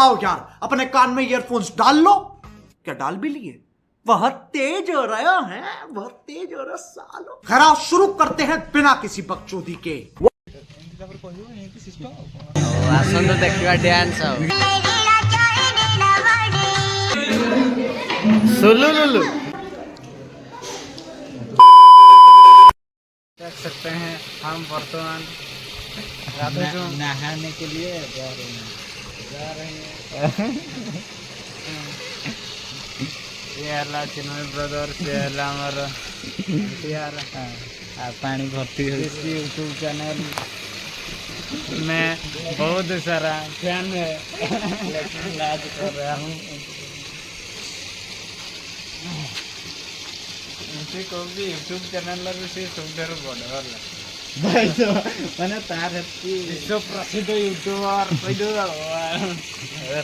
आओ यार, अपने कान में ईयरफोन्स डाल लो। क्या डाल भी लिए? बहुत तेज हो रहा है, बहुत तेज हो रहा सालो। खराब शुरू करते हैं बिना किसी बकचोदी के। आसंत देखा डांस सुलू लुलू देख सकते हैं हम वर्तमान नहाने के लिए जा रहे हैं ये चिन्मय ब्रदर्स पानी भर्ती यूट्यूब चैनल में बहुत सारा फैन है लेकिन लाज कर रहा हूँ को भी यूट्यूब चैनल से सबुठार बड़ मैंने तार विश्व प्रसिद्ध यूट्यूबर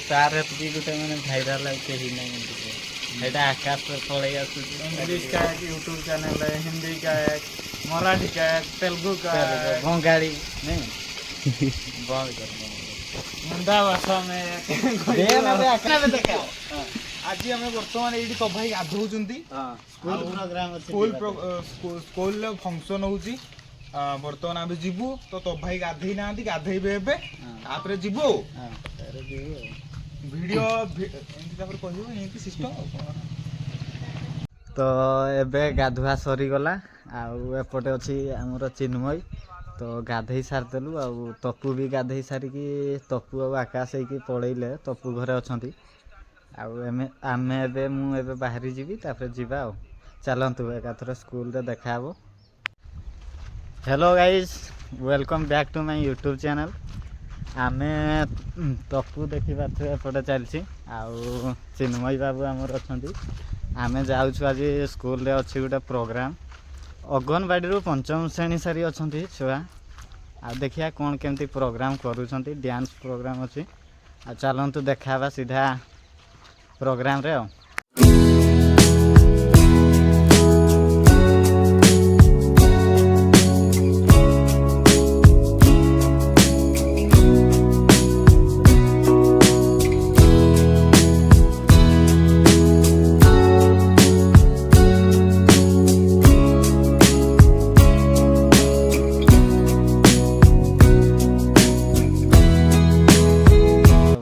तार हेतु गोटे मैंने भाइराल कहीं नहीं आकाश पर पड़े इंग्लिश का एक यूट्यूब चैनल है, हिंदी का एक, मराठी का एक, तेलुगु का बंगाली नहीं मुंडा भाषा में आज आम बर्तमान ये तो भाई गाधौंती स्कूल फंक्शन होची बर्तमान आम जीवु तो भाई गाधे ना गाधेबे आप जीवु वीडियो सिस्टम तो एबे गाधुआ सरीगला आउपटे अच्छी आमर चिन्मय तो गाधे सारिदेलु आउ तपु भी गाधे सारिकी तपु आ आकाश होगी पलैले तपु घरे अच्छी आम एबे मुझे बाहरी जीवी तापर जीवा आ चलतु एकाथर स्कूल रे देखा हबो। Hello guys, welcome back to my YouTube channel. आमे तपु देखा एपटे चलती आउ चिन्मय बाबू आमर अच्छा आमे जाऊँ आज स्कूल रे अच्छी गोटे प्रोग्राम अंगनवाड़ी रू पंचम श्रेणी सारी अच्छा छुआ आ देखिया कौन केमती प्रोग्राम करूँच डांस प्रोग्राम अच्छी आ चलतु देखा सीधा प्रोग्राम रे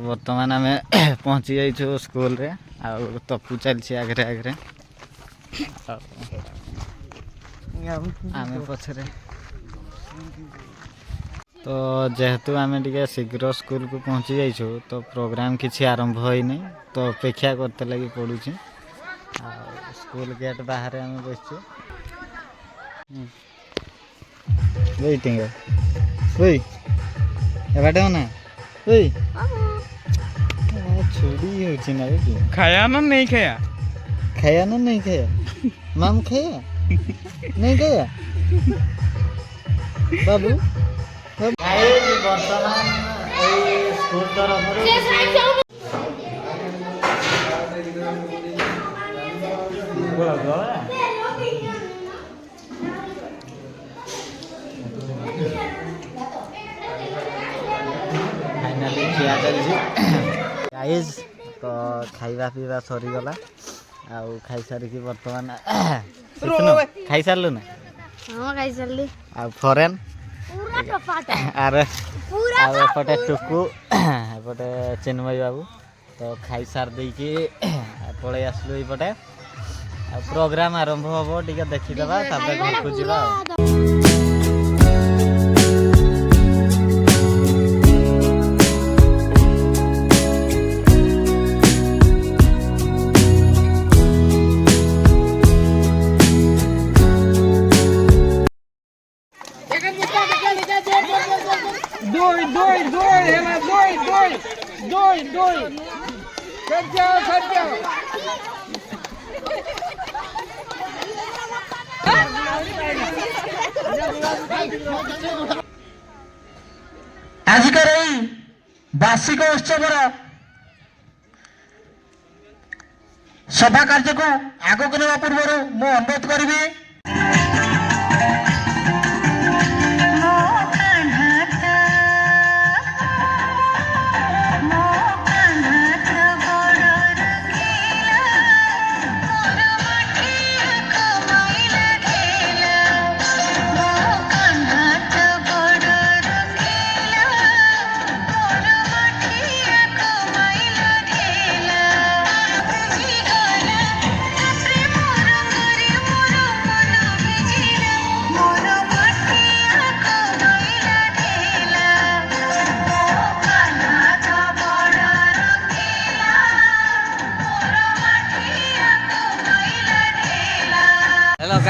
बर्तमान आम पहुँची जाइए स्कूल रे आउ तपु चलती आगे आगे आम पछरे तो जेहेतु आम टे शीघ्र स्कूल को पहुँची जाइछु तो प्रोग्राम किसी आरंभ होई नहीं तो अपेक्षा करते लगी पड़ू स्कूल गेट बाहर आम बस वेटिंग एबाटे ना छुड़ी होची ना खाया ना नहीं खाया खाया ना नहीं खाया माम खाया नहीं खाया बाबू बर्तमान स्कूल तरफ फाइनाली खिया गाइज तो खाइबा पीवा सरीगला आउ खाई सारिकी बर्तमान खाई सारलु ना आ फरेन आर एपटे टुकु एपटे चिन्मय बाबू तो खाई सार देकी पलि आसलु एपटे प्रोग्राम आरंभ हम टे देखीदे घर को जावा। आजिकार वार्षिक उत्सव सभा कार्य को आग को ना पूर्व मु अनुरोध करी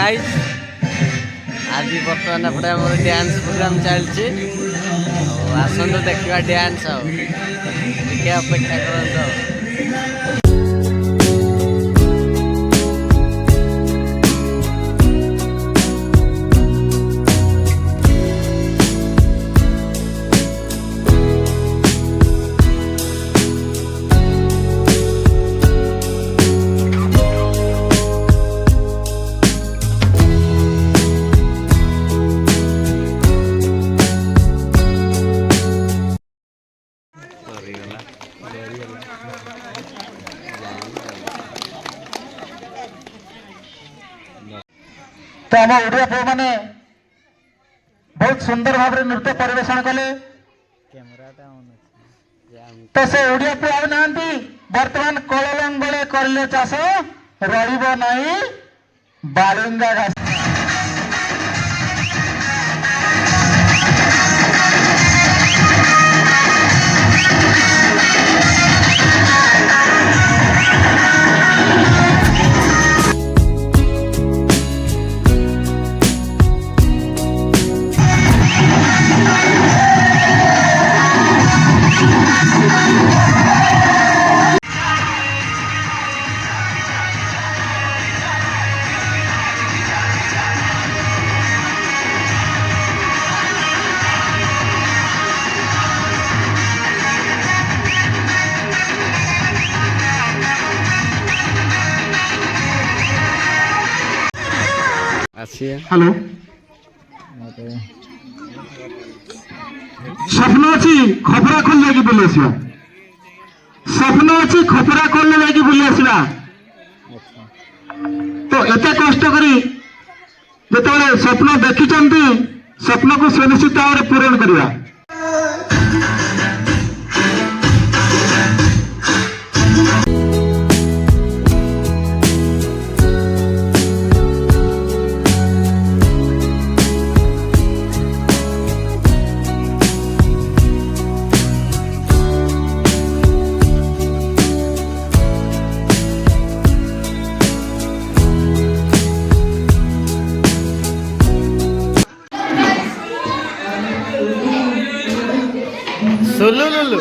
गाइस आज बर्तमान एपटे आम डांस प्रोग्राम चलती आसतु देखा डांस आगे अपेक्षा कर तो आम ओडिया पुओ मैंने बहुत सुंदर भाव नृत्य परिवेशन कले तो से ओडिया पुओ आउ नांती वर्तमान कललंगले करले चाष रहिबो नाही बालुंगा घास हेलो स्वप्न अच्छी खपरा खोल जाकि बुले आसवा स्वप्न अच्छी खपरा खोल जाकि बुले आसवा तो एते कष्ट करी जेतेबेले स्वप्न देखिचंती स्वप्न को सुनिश्चित भाव पूरण करवा सुलु लुलु